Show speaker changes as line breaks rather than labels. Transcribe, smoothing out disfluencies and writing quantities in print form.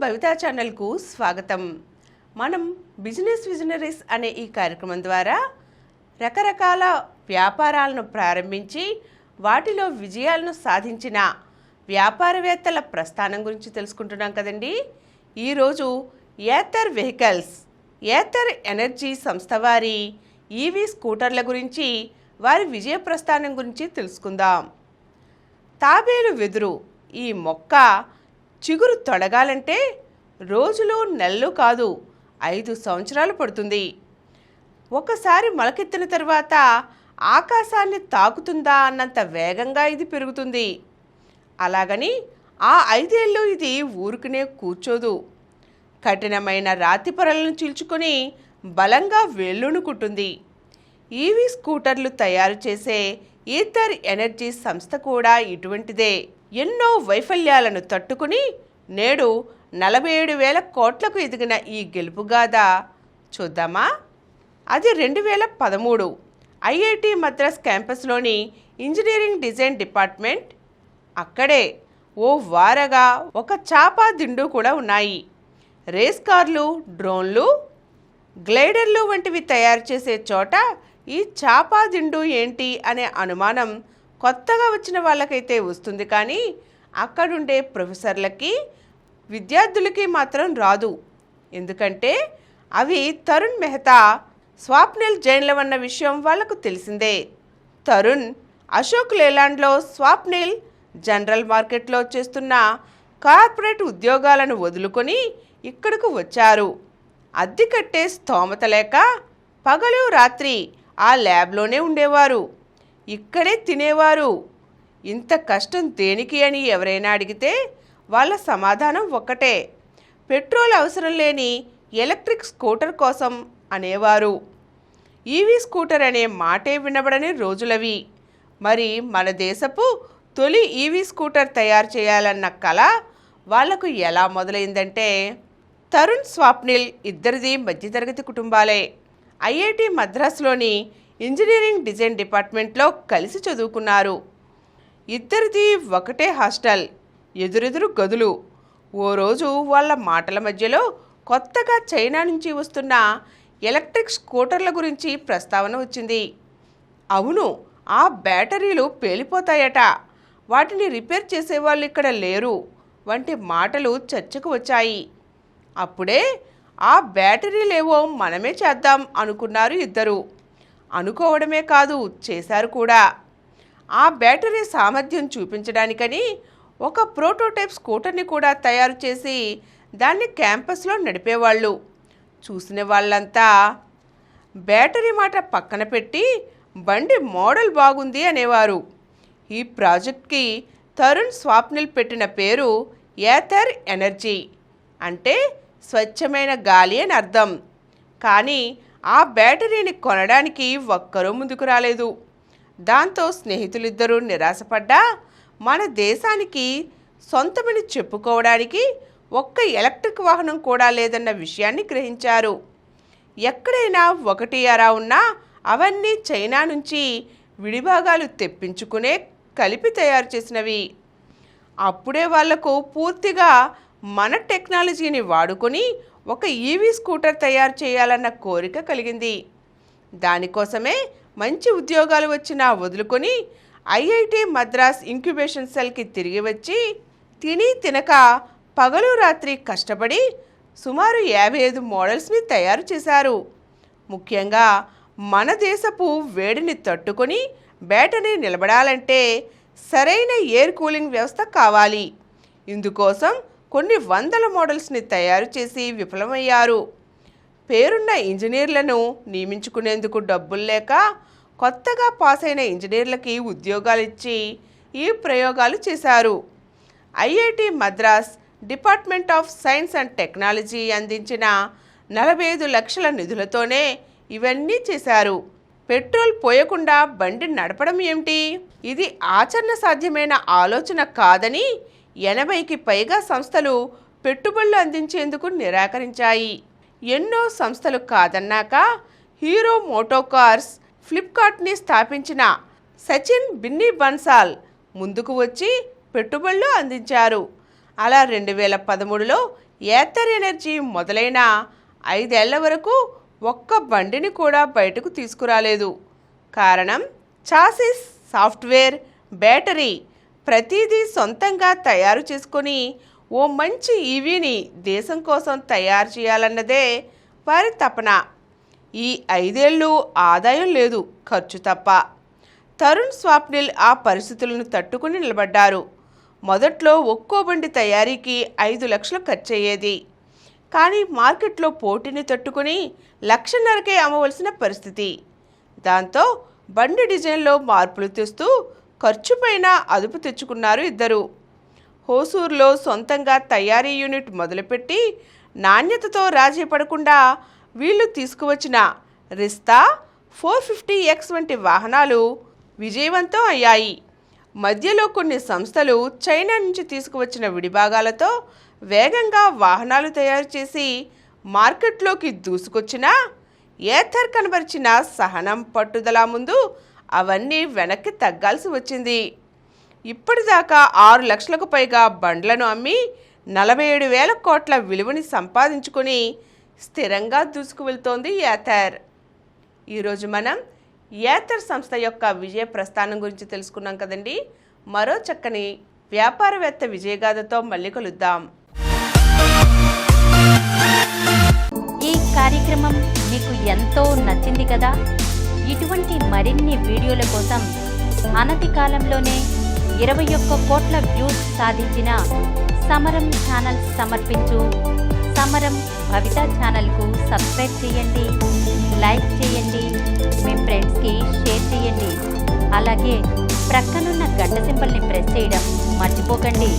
భవితా ఛానల్కు స్వాగతం. మనం బిజినెస్ విజనరీస్ అనే ఈ కార్యక్రమం ద్వారా రకరకాల వ్యాపారాలను ప్రారంభించి వాటిలో విజయాలను సాధించిన వ్యాపారవేత్తల ప్రస్థానం గురించి తెలుసుకుంటున్నాం కదండి. ఈరోజు ఏథర్ వెహికల్స్, ఏథర్ ఎనర్జీ సంస్థ వారి ఈవీ స్కూటర్ల గురించి, వారి విజయ ప్రస్థానం గురించి తెలుసుకుందాం. తాబేలు వెదురు ఈ మొక్క చిగురు తొడగాలంటే రోజులు నెలలు కాదు 5 సంవత్సరాలు పడుతుంది. ఒకసారి మొలకెత్తిన తర్వాత ఆకాశాన్ని తాకుతుందా అన్నంత వేగంగా ఇది పెరుగుతుంది. అలాగని ఆ 5 ఏళ్ళు ఇది ఊరుకునే కూర్చోదు. కఠినమైన రాతి పొరలను చీల్చుకొని బలంగా వేళ్ళునుకుంటుంది. ఈవీ స్కూటర్లు తయారు చేసే ఏథర్ ఎనర్జీ సంస్థ కూడా ఇటువంటిదే. ఎన్నో వైఫల్యాలను తట్టుకుని నేడు 47,000 కోట్లకు ఎదిగిన ఈ గెలుపుగాథ చూద్దామా? అది 2013 ఐఐటి మద్రాస్ క్యాంపస్లోని ఇంజనీరింగ్ డిజైన్ డిపార్ట్మెంట్. అక్కడే ఓ వారగా ఒక చాపా దిండు కూడా ఉన్నాయి. రేస్ కార్లు, డ్రోన్లు, గ్లైడర్లు వంటివి తయారు చేసే చోట ఈ చాపా దిండు ఏంటి అనే అనుమానం కొత్తగా వచ్చిన వాళ్ళకైతే వస్తుంది, కానీ అక్కడుండే ప్రొఫెసర్లకి, విద్యార్థులకి మాత్రం రాదు. ఎందుకంటే అవి తరుణ్ మెహతా, స్వాప్నిల్ జైన్లవన్న విషయం వాళ్లకు తెలిసిందే. తరుణ్ అశోక్ లేలాండ్లో స్వాప్నిల్ జనరల్ మార్కెట్లో చేస్తున్న కార్పొరేట్ ఉద్యోగాలను వదులుకొని ఇక్కడకు వచ్చారు. అద్దె కట్టే స్తోమత లేక పగలు రాత్రి ఆ ల్యాబ్లోనే ఉండేవారు, ఇక్కడే తినేవారు. ఇంత కష్టం దేనికి అని ఎవరైనా అడిగితే వాళ్ళ సమాధానం ఒక్కటే, పెట్రోల్ అవసరం లేని ఎలక్ట్రిక్ స్కూటర్ కోసం అనేవారు. ఈవీ స్కూటర్ అనే మాటే వినబడని రోజులవి. మరి మన దేశపు తొలి ఈవీ స్కూటర్ తయారు చేయాలన్న కళ వాళ్లకు ఎలా మొదలైందంటే, తరుణ్, స్వాప్నిల్ ఇద్దరిది మధ్యతరగతి కుటుంబాలే. ఐఐటి మద్రాసులోని ఇంజనీరింగ్ డిజైన్ డిపార్ట్మెంట్లో కలిసి చదువుకున్నారు. ఇద్దరిది ఒకటే హాస్టల్, ఎదురెదురు గదులు. ఓ రోజు వాళ్ళ మాటల మధ్యలో కొత్తగా చైనా నుంచి వస్తున్న ఎలక్ట్రిక్ స్కూటర్ల గురించి ప్రస్తావన వచ్చింది. అవును, ఆ బ్యాటరీలు పేలిపోతాయట, వాటిని రిపేర్ చేసేవాళ్ళు ఇక్కడ లేరు వంటి మాటలు చర్చకు వచ్చాయి. అప్పుడే ఆ బ్యాటరీలేవో మనమే చేద్దాం అనుకున్నారు ఇద్దరు. అనుకోవడమే కాదు, చేశారు కూడా. ఆ బ్యాటరీ సామర్థ్యం చూపించడానికని ఒక ప్రోటోటైప్ స్కూటర్ని కూడా తయారు చేసి దాన్ని క్యాంపస్లో నడిపేవాళ్ళు. చూసిన వాళ్ళంతా బ్యాటరీ మాట పక్కన పెట్టి బండి మోడల్ బాగుంది అనేవారు. ఈ ప్రాజెక్ట్కి తరుణ్, స్వాప్నిల్ పెట్టిన పేరు ఏథర్ ఎనర్జీ, అంటే స్వచ్ఛమైన గాలి అని అర్థం. కానీ ఆ బ్యాటరీని కొనడానికి ఒక్కరూ ముందుకు రాలేదు. దాంతో స్నేహితులిద్దరూ నిరాశపడ్డా మన దేశానికి సొంతమని చెప్పుకోవడానికి ఒక్క ఎలక్ట్రిక్ వాహనం కూడా లేదన్న విషయాన్ని గ్రహించారు. ఎక్కడైనా ఒకటి అరా ఉన్నా అవన్నీ చైనా నుంచి విడిభాగాలు తెప్పించుకునే కలిపి తయారు చేసినవి. అప్పుడే వాళ్లకు పూర్తిగా మన టెక్నాలజీని వాడుకొని ఒక ఈవీ స్కూటర్ తయారు చేయాలన్న కోరిక కలిగింది. దానికోసమే మంచి ఉద్యోగాలు వచ్చినా వదులుకొని ఐఐటి మద్రాస్ ఇంక్యుబేషన్ సెల్కి తిరిగి వచ్చి తిని తినక పగలు రాత్రి కష్టపడి సుమారు 55 మోడల్స్ని తయారు చేశారు. ముఖ్యంగా మన దేశపు వేడిని తట్టుకొని బ్యాటరీ నిలబడాలంటే సరైన ఎయిర్ కూలింగ్ వ్యవస్థ కావాలి. ఇందుకోసం కొన్ని వందల మోడల్స్ని తయారు చేసి విఫలమయ్యారు. పేరున్న ఇంజనీర్లను నియమించుకునేందుకు డబ్బులు లేక కొత్తగా పాస్ అయిన ఇంజనీర్లకి ఉద్యోగాలిచ్చి ఈ ప్రయోగాలు చేశారు. IIT Madras department of science and technology అందించిన 45 లక్షల నిధులతోనే ఇవన్నీ చేశారు. పెట్రోల్ పోయకుండా బండి నడపడం ఏమిటి? ఇది ఆచరణ సాధ్యమైన ఆలోచన కాదని 80కి పైగా సంస్థలు పెట్టుబడులు అందించేందుకు నిరాకరించాయి. ఎన్నో సంస్థలు కాదన్నాక హీరో మోటోకార్స్, ఫ్లిప్కార్ట్ని స్థాపించిన సచిన్ బిన్నీ బన్సాల్ ముందుకు వచ్చి పెట్టుబడులు అందించారు. అలా 2013లో ఏథర్ ఎనర్జీ మొదలైన 5 ఏళ్ల వరకు ఒక్క బండిని కూడా బయటకు తీసుకురాలేదు. కారణం చాసిస్, సాఫ్ట్వేర్, బ్యాటరీ ప్రతిదీ సొంతంగా తయారు చేసుకొని ఓ మంచి ఈవీని దేశం కోసం తయారు చేయాలన్నదే వారి తపన. ఈ 5 ఏళ్ళు ఆదాయం లేదు, ఖర్చు తప్ప. తరుణ్ స్వాప్నిల్ ఆ పరిస్థితులను తట్టుకుని నిలబడ్డారు. మొదట్లో ఒక్కో బండి తయారీకి 5 లక్షలు ఖర్చయ్యేది. కానీ మార్కెట్లో పోటీని తట్టుకుని 1,50,000కే అమ్మవలసిన పరిస్థితి. దాంతో బండి డిజైన్లో మార్పులు తెస్తూ ఖర్చుపైన అదుపు తెచ్చుకున్నారు ఇద్దరు. హోసూర్లో సొంతంగా తయారీ యూనిట్ మొదలుపెట్టి నాణ్యతతో రాజీ పడకుండా వీళ్ళు తీసుకువచ్చిన రిస్తా 450X వంటి వాహనాలు విజయవంతం అయ్యాయి. మధ్యలో కొన్ని సంస్థలు చైనా నుంచి తీసుకువచ్చిన విడిభాగాలతో వేగంగా వాహనాలు తయారు చేసి మార్కెట్లోకి దూసుకొచ్చినా ఏథర్ కనబరిచిన సహనం, పట్టుదల ముందు అవన్నీ వెనక్కి తగ్గాల్సి వచ్చింది. ఇప్పటిదాకా 6 లక్షలకు పైగా బండ్లను అమ్మి 47,000 కోట్ల విలువని సంపాదించుకొని స్థిరంగా దూసుకు వెళ్తోంది ఏథర్. ఈరోజు మనం ఏథర్ సంస్థ యొక్క విజయ ప్రస్థానం గురించి తెలుసుకున్నాం కదండి. మరో చక్కని వ్యాపారవేత్త విజయగాథతో మళ్ళీ కలుద్దాం.
ఈ కార్యక్రమం మీకు ఎంతో నచ్చింది కదా. ఇటువంటి మరిన్ని వీడియోల కోసం అనతి కాలంలోనే 21 కోట్ల వ్యూస్ సాధించిన సమరం ఛానల్ సమర్పించు సమరం భవిత ఛానల్కు సబ్స్క్రైబ్ చేయండి, లైక్ చేయండి, మీ ఫ్రెండ్స్కి షేర్ చేయండి. అలాగే ప్రక్కనున్న గంట సింబల్ని ప్రెస్ చేయడం మర్చిపోకండి.